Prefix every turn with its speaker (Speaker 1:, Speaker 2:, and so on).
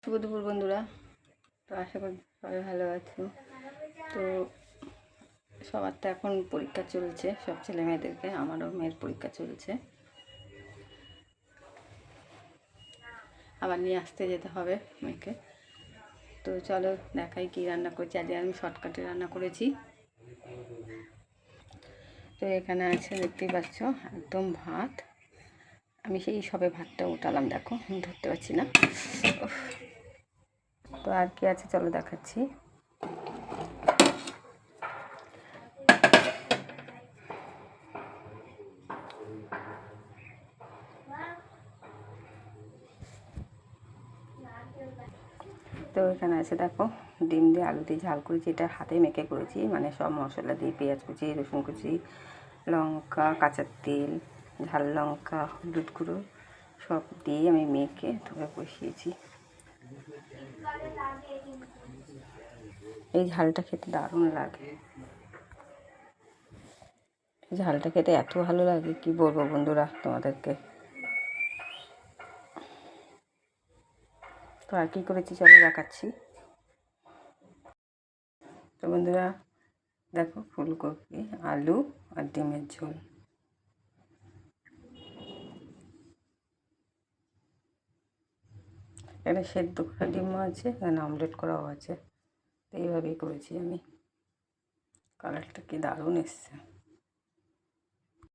Speaker 1: শুভ দুপুর বন্ধুরা। তো আশা করি সবাই ভালো আছো। তো সবার তো এখন পরীক্ষা চলছে, সব ছেলে মেয়েদেরকে, আমারও মেয়ের পরীক্ষা চলছে, আবার নিয়ে আসতে যেতে হবে মেয়েকে। তো চলো দেখাই কি রান্না করছি। আজকে আমি শর্টকাটে রান্না করেছি। তো এখানে আছে দেখতেই পাচ্ছ একদম ভাত। আমি সেই সবে ভাতটা উঠালাম, দেখো ধরতে পারছি না। তো আর কি আছে চলো দেখাচ্ছি। তো এখানে আছে দেখো ডিম দিয়ে আলু দিয়ে ঝাল করেছি, এটা হাতে মেখে করেছি, মানে সব মশলা দিয়ে পেঁয়াজ কুচি, রসুন কুচি, লঙ্কা, কাঁচা তেল, ঝাল লঙ্কা, হলুদ গুঁড়ো সব দিয়ে আমি মেখে ধুয়ে বসিয়েছি। এই ঝালটা খেতে দারুণ লাগে, ঝালটা খেতে এত ভালো লাগে কি বলবো বন্ধুরা তোমাদেরকে। তো আর কী করেছি চলো দেখাচ্ছি। তো বন্ধুরা দেখো ফুলকপি, আলু আর ডিমের ঝোল। এখানে সেদ্ধ করা ডিমও আছে, এখানে অমলেট করাও আছে। তো এইভাবেই করেছি আমি। কালারটা কি দারুণ এসছে।